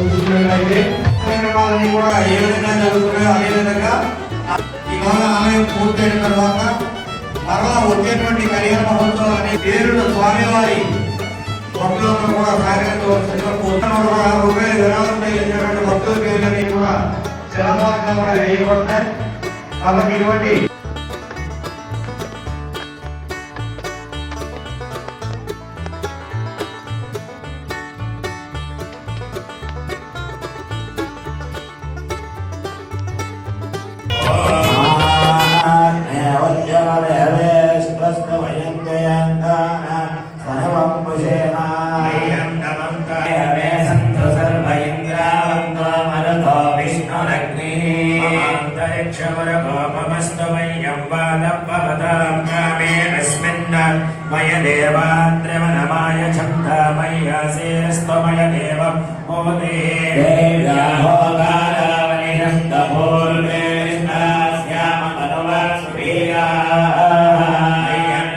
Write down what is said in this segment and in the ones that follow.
చూసినట్లయితే కార్యక్రమాలన్నీ కూడా ఏ విధంగా జరుగుతున్నాయో అదే విధంగా ఇవాళ ఆలయం పూర్తయిన తర్వాత మరలా వచ్చేటువంటి కళ్యాణ మహోత్సవం అనే పేరును స్వామివారి భక్తులందరూ కూడా సహకరించవలసిందిగా రూపాయలు విరాళం ఇచ్చినటువంటి భక్తుల పేర్లన్నీ కూడా శిలామార్గం కూడా వేయబడతాయి. కాబట్టి ఇటువంటి मय देवाद्रवनमाय छन्दमय शेरस्तमय देव मोदे देव्याहोगारावनिरन्तपूर्वे स्याम मनोवासुवीरा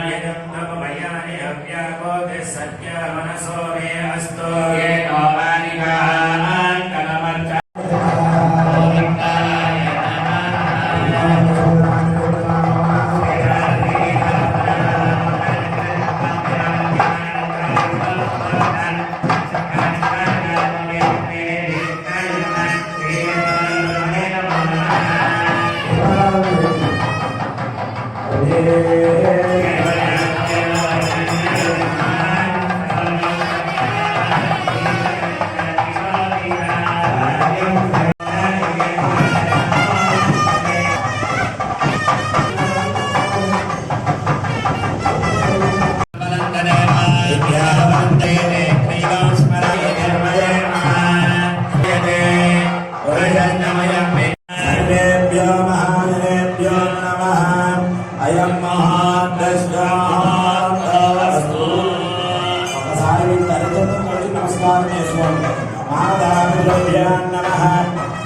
यजन्तमयानि अव्याकोदे सत्य मनसो मे अस्तु ये नोवानिकान् कलमर्च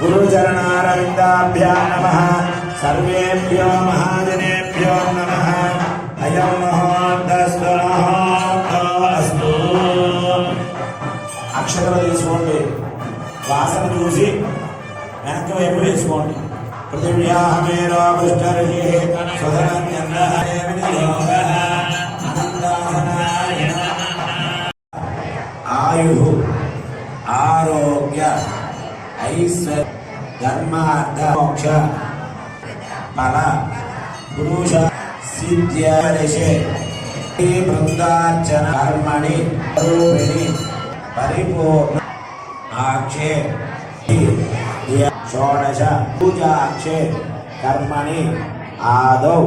गुरुचरणारविन्दाभ्यां नमः सर्वेभ्यो महाजनेभ्यो नमः अयं महोदस्तु अक्षतలు తీసుకోండి వాసన చూసి వెనక్కి వైపు వేసుకోండి పృథివ్యాః మేరో పుష్టర్షి ఆయుః ఆరోగ్య ఐశ్వర్య ధర్మార్థ మోక్ష ఫల పురుష సిద్ధ్యరిషే బృందార్చన కర్మణి రూపిణి పరిపూర్ణ ఆక్షే షోడశ పూజాక్షే కర్మణి ఆదౌ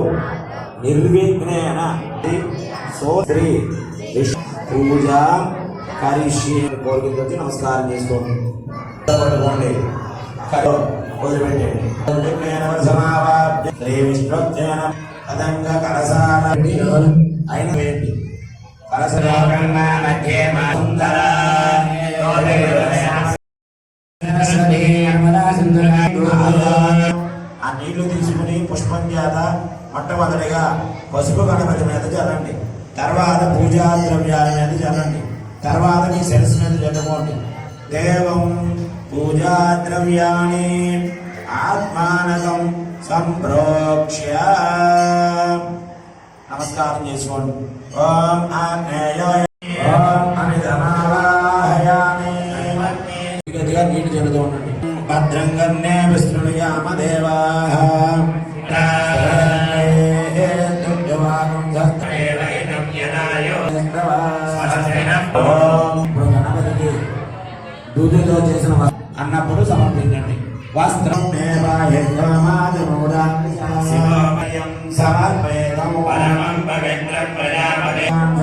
నిర్విఘ్నేన సోత్రి పూజ కరిష్యే కోరికతో వచ్చి నమస్కారం చేసుకోండి. పట్టుకోండి వదిలిపెట్టండి. శ్రీ విష్ణుజన పదంగ కలసాల అయిన వేయండి. ఆ నీళ్లు తీసుకుని పుష్పం చేత మొట్టమొదటిగా పసుపు గణపతి మీద చల్లండి. తర్వాత పూజా ద్రవ్యాల మీద చల్లండి. తర్వాత మీ శిరస్సు మీద చల్లుకోండి. దేవం పూజా ద్రవ్యాన్ని ఆత్మానకం సంప్రోక్ష్య నమస్కారం చేసుకోండి. ఓం ఆగ్నేయాయ ఓం అమితమావాహయామి. గట్టిగా నీటి చల్లుతూ ఉండండి. భద్రంగన్నే విష్ణుయామ దేవాః గణపతికి దూదుతో చేసిన అన్నప్పుడు సమర్పించండి. వస్త్రం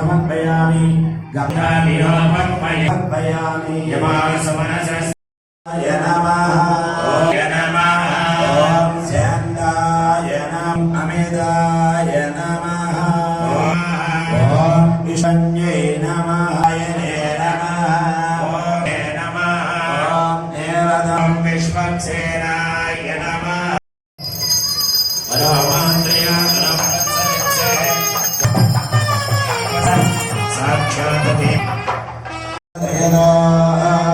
సమర్పయామి అమిదాయ నమః ఓం ఈశాన్యై నమః విశ్వక్సేనాయ నమః సాక్షాత్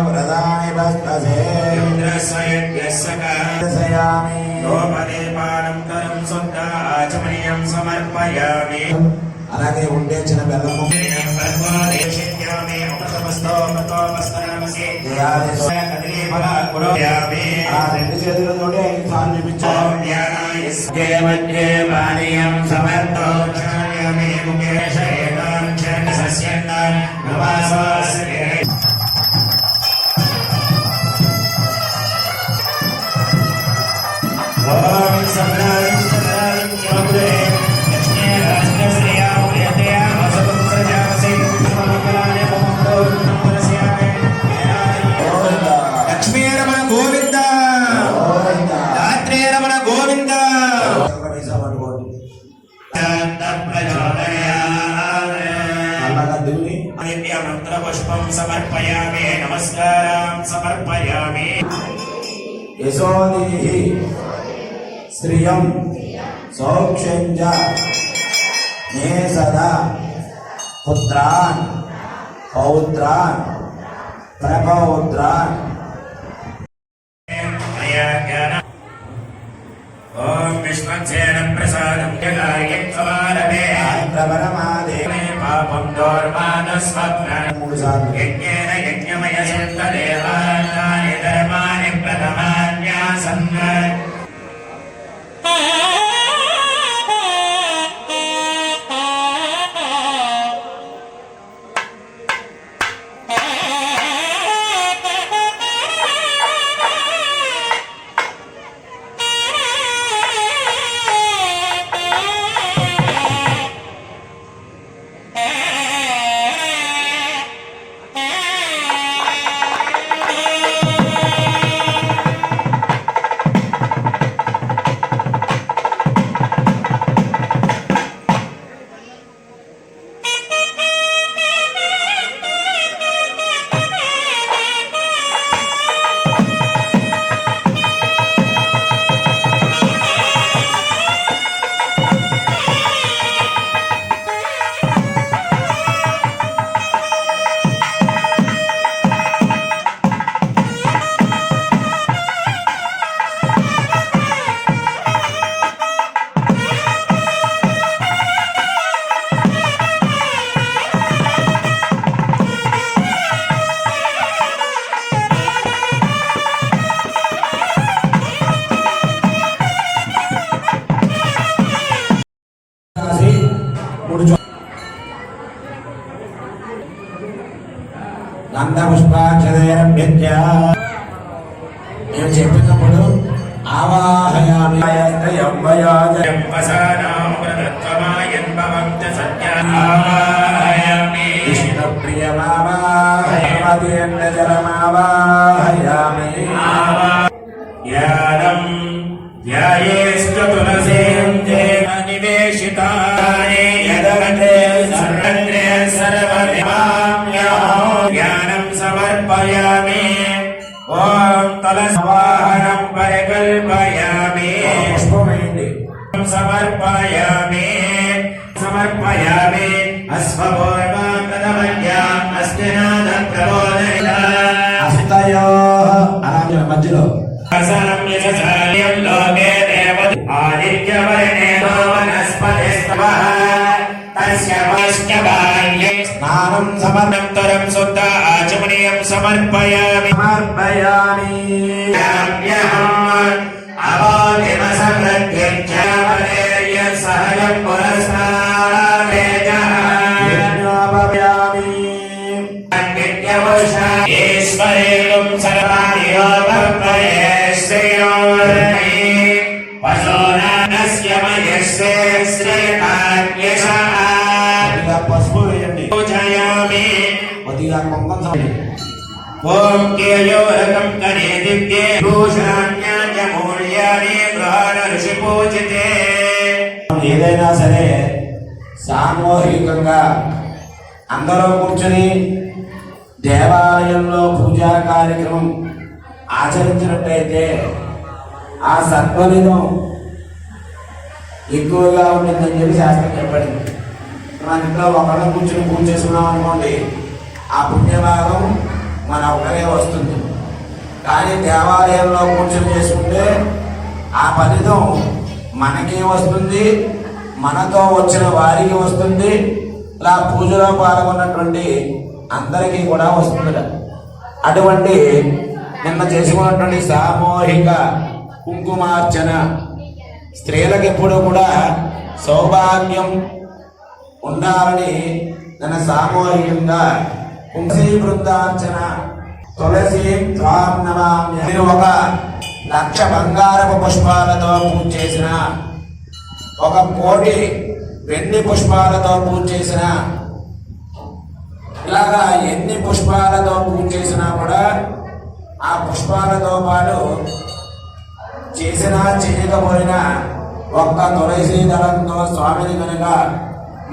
వ్రతాని భస్మసే సమర్పయామి అలాగే ఉండే చిన్న బెల్లము ఆ రెండు చేతులతోటి 5 సార్లు చూపించాలి. లక్ష్మీ రమణ గోవింద, రాత్రి రమణ గోవింద. అలాగా దిగుని పుష్పం సమర్పయామి, నమస్కారం సమర్పయామి. యశోదేహి శ్రియం సౌక్షంజ మే సదా పుత్రాన్ పౌత్రాన్ ప్రభౌత్రాన్. ఓం విష్ణుసేన ప్రసాదం జగాయం సమారభే ప్రబలమాదే పాపం దౌర్మానస్వప్న 3 సార్లు. యజ్ఞేన యజ్ఞమయ దేవానాని ధర్మాని ప్రథమాన్యాసన్. గంధపుష్పాక్షరేరభ్యత్య నేను చెప్పినప్పుడు ఆవాహయామి విష్ణుప్రియమావాహయామి నివేశితాని యదవతే సర్వత్రే జ్ఞానం సమర్పయామి. ఓం తలస్వాహనం పరికల్పయామి, పుష్పమేయండి. సమర్పయామి సమర్పయామి. అశ్వపూర్వం ప్రథమజ్ఞాం అస్మినాద ప్రబోధయ హస్తయో అలాగే మధ్యలో లోకే దేవ ఆదిత్యవర్ణే వనస్పతిస్తవః తస్య వైష్ణవాయ స్నానం సమనంతరం శుద్ధ ఆచమనీయం సమర్పయామి సమర్పయామి. అవాదిమ సమృద్ధ్య సహజం పురస్కారేజామి ఈశ్వరేణం సర్వాణి వసోనానస్య మయస్య శ్రేయాన్యశః కొద్దిగా పసుపు వేయండి, పూజయామి. కొద్దిగా కుంకుమ వేయండి. ఓం కేయోరకం కనే దివ్యే భూషాణ్యాన్య మూల్యాని గ్రహణ ఋషి పూజితే. ఏదైనా సరే సామూహికంగా అందరూ కూర్చొని దేవాలయంలో పూజా కార్యక్రమం ఆచరించినట్టయితే ఆ సత్ఫలితం ఎక్కువగా ఉంటుందని చెప్పి శాస్త్రం చెప్పబడింది. మన ఇంట్లో ఒకళ్ళ కూర్చొని పూజ చేసుకున్నాం అనుకోండి, ఆ పుణ్యభాగం మన ఒక్కరే వస్తుంది. కానీ దేవాలయంలో కూర్చొని చేసుకుంటే ఆ ఫలితం మనకి వస్తుంది, మనతో వచ్చిన వారికి వస్తుంది, ఇలా పూజలో పాల్గొన్నటువంటి అందరికీ కూడా వస్తుంది. అటువంటి నిన్న చేసుకున్నటువంటి సామూహిక కుంకుమార్చన స్త్రీలకు ఎప్పుడు కూడా సౌభాగ్యం ఉండాలని నిన్న సామూహికంగా కుంకుమ బృందార్చన తులసి త్వాం నమామ్య. నేను 1,00,000 బంగారపు పుష్పాలతో పూజ చేసిన, 1,00,00,000 వెండి పుష్పాలతో పూజ చేసిన, ఇలాగా ఎన్ని పుష్పాలతో పూజ చేసినా కూడా ఆ పుష్పాలతో పాటు చేసినా చేయకపోయినా ఒక్క తులసి దళంతో స్వామిని కనుక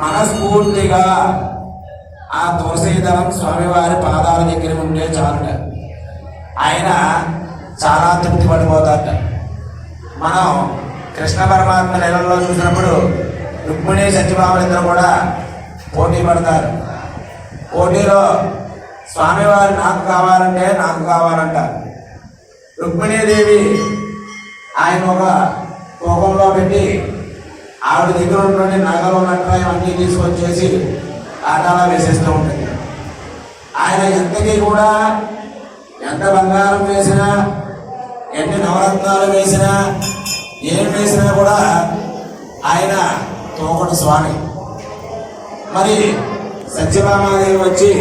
మనస్ఫూర్తిగా ఆ తులసి దళం స్వామివారి పాదాల దగ్గర ఉంటే చాలుట, ఆయన చాలా తృప్తి పడిపోతారట. మనం కృష్ణ పరమాత్మ నెలలో చూసినప్పుడు రుక్మిణి సత్యభామలిద్దరు కూడా పోటీ పడతారు. పోటీలో స్వామివారు నాకు కావాలంట. రుక్మిణీదేవి ఆయన ఒక కోపంలో పెట్టి ఆవిడ దగ్గర ఉన్నటువంటి నగలు నట్రాయం అన్నీ తీసుకొచ్చేసి ఆటాలా వేసేస్తూ ఉంటుంది. ఆయన ఎంతకీ కూడా ఎంత బంగారం వేసినా, ఎన్ని నవరత్నాలు వేసినా, ఏం వేసినా కూడా ఆయన తోకటి స్వామి. మరి సత్యభామాదేవి వచ్చి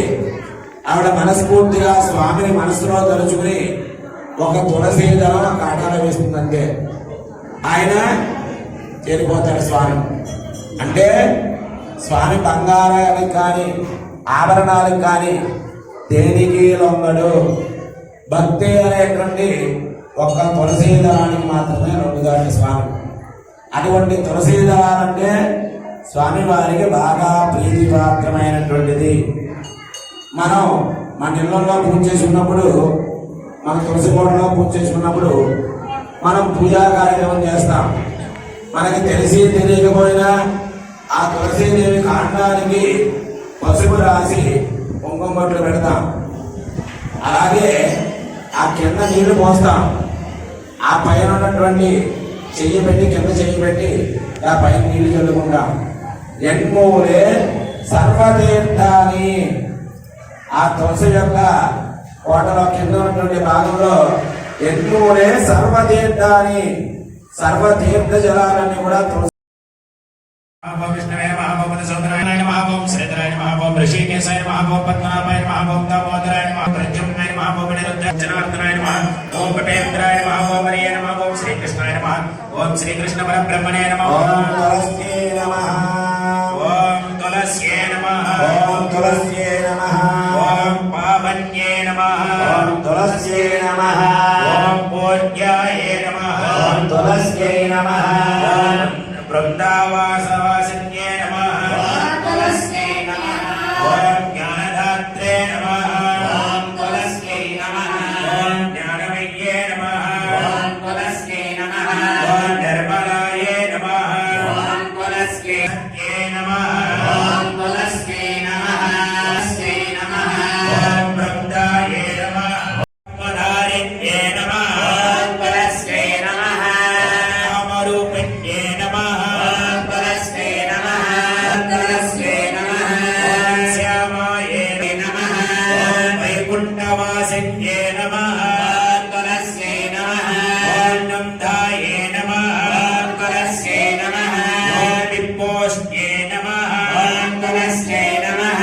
ఆవిడ మనస్ఫూర్తిగా స్వామిని మనసులో తలుచుకుని ఒక తులసి దళం కాటాలో వేస్తుందంటే ఆయన చేరిపోతాడు స్వామి. అంటే స్వామి బంగారానికి కానీ ఆభరణాలకు కానీ దేనికి లొంగడు. భక్తి అనేటువంటి ఒక్క తులసి దళానికి మాత్రమే లొంగుతాడు స్వామి. అటువంటి తులసి దళాలంటే స్వామి వారికి బాగా ప్రీతిపాత్రమైనటువంటిది. మనం మన ఇళ్లలో పూజ చేసుకున్నప్పుడు, మన తులసి కోటలో పూజ చేసుకున్నప్పుడు మనం పూజా కార్యక్రమం చేస్తాం. మనకి తెలిసి తెలియకపోయినా ఆ తులసీదేవి కాండానికి పసుపు రాసి కుంకుమ బొట్లు పెడతాం. అలాగే ఆ కింద నీళ్లు పోస్తాం. ఆ పైన ఉన్నటువంటి చెయ్యి పెట్టి కింద చెయ్యి పెట్టి ఆ పైన నీళ్లు చల్లుకుంటాం. ఎన్మూలే సర్వతీర్థాన్ని, ఆ తులసి యొక్క కోటలో కింద ఉన్నటువంటి భాగంలో ఎన్మూలే సర్వతీర్థాన్ని, సర్వతీర్థ జలాలన్నీ కూడా తులసి ऋषिकेशाय नमः, पद्मनाभाय नमः, दामोदराय नमः, प्रद्युम्नाय नमः, जनार्दनाय नमः, ओम कटेन्द्राय नमः, ओम हरिये नमः, ओम श्रीकृष्णाय नमः, ओम श्रीकृष्ण परब्रह्मणे नमः, ओम तुलस्ये नमः, ओम तुलस्ये नमः, ओम तुलस्ये नमः, ओम पावन्ये नमः, ओम तुलस्ये नमः, ओम पूज्याय नमः, ओम तुलस्ये नमः, ओम वृंदावासवासिन्ये नमः, ओम तुलस्ये नमः, ओम ज्ञानदात्रे नमः, ओम तुलस्ये नमः, ओम ज्ञानमय्ये नमः, ओम तुलस्ये नमः, ओम निर्मलाय नमः, ओम तुलस्ये नमः, ओम तुलस्ये नमः, तुलस्ये नमः, ओम वृंदाय नमः, पदारिण्ये नमः, ओम तुलस्ये नमः, कामरूपिण्ये नमः, ओम तुलस्ये नमः, तुलस्ये नमः, श्यामाय नमः, ओम वैकुण्ठवासिन्ये नमः, तुलस्ये नमः, ओम नन्दाय नमः, तुलस्ये नमः, ओम विपोष्ये नमः, तुलस्ये नमः,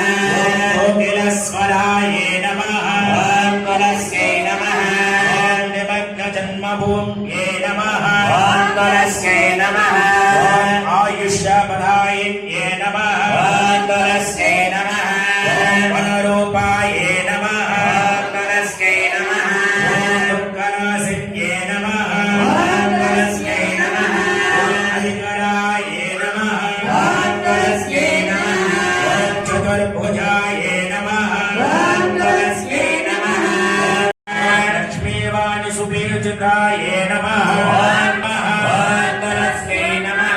ओम कोकिलस्वराय नमः, तुलस्ये नमः, ओम निमग्नजन्मभूम्ये नमः, तुलस्ये नमः, ओम आयुष्यपदायिन्ये नमः, तुलस्ये नमः, ओम वनरूपाय नमः, तुलस्ये नमः, ओम दुःखनाशिन्ये नमः, तुलस्ये नमः, ओम अधिकराय नमः, तुलस्ये नमः, ओम चतुर्भुजाय नमः, तुलस्ये नमः, लक्ष्मीवाणी सुबीरचिताय नमः, तुलस्ये नमः,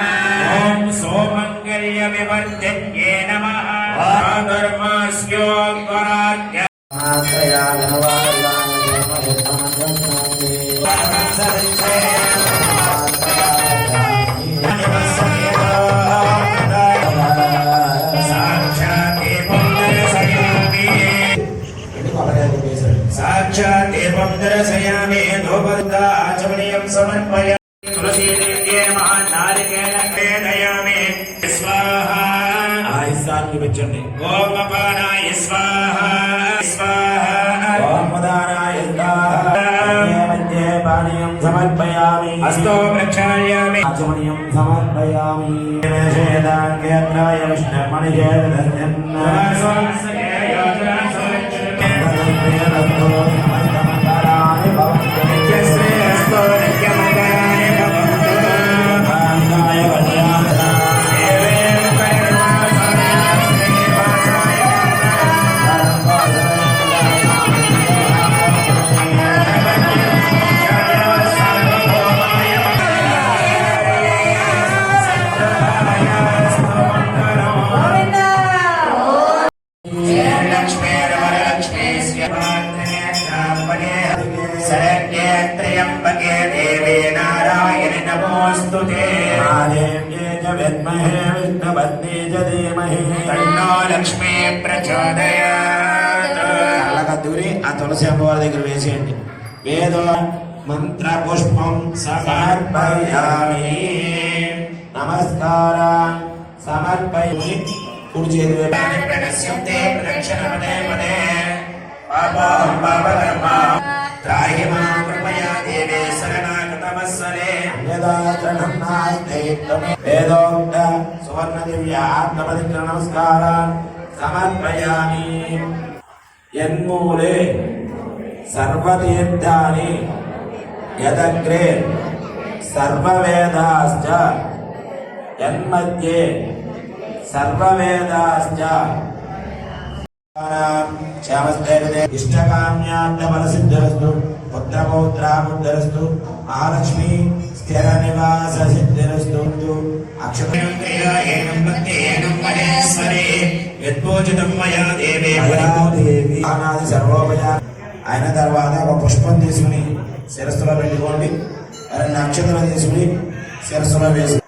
ओम सौमङ्गल्यविवर्धिन्ये नमः, धर्मस्योपराध्य साक्षात् देवं दर्शयामि धूपदाचमनीयं समर्पयामि तुलसीदेव्यै नमः नारिकेलं वेदयामि स्वाहा आयुष्याన్ని పెంచండి ఓం అపానాయ స్వాహ స్వాహ ఓం ఉదానాయ స్వాహ మధ్యే పానీయం సమర్పయామి హస్తో ప్రక్షాళయామి ఆచమనీయం సమర్పయామి నిషేధాంగేత్రాయ విష్ణుమణిజేదన్యన్న त्र्यंबके देवे नारायण नमोस्तुते महादेव्ये च विद्महे विष्णुपत्नी च धीमहि तन्नो लक्ष्मी प्रचोदयात् అలకదూరి ఆ తులసి అమ్మవారి దగ్గర వేసేయండి వేద మంత్ర పుష్పం సమర్పయామి నమస్కారం సమర్పయామి కుడి చేతి వైపు ప్రణశ్యంతే ప్రదక్షిణమనే మనే పాపం పాపకర్మ त्राहि मां कृपया देवे शरणागतवत्सले यदाचरणं नास्ते वेदोक्त सुवर्णदिव्य आत्मपवित्र नमस्कारान् समर्पयामि यन्मूले सर्वतीर्थानि यदग्रे सर्ववेदाश्च यन्मध्ये सर्ववेदाश्च इष्टकाम्यार्थफलसिद्धिरस्तु पुत्रपौत्राबुद्धिरस्तु महालक्ष्मी स्थिर निवास सिद्धिरस्तु అక్షరాది సర్వోపయ అయిన తర్వాత ఒక పుష్పం తీసుకుని శిరస్సులో పెట్టుకోండి రెండు నక్షత్రం తీసుకుని శిరస్సులో వేసి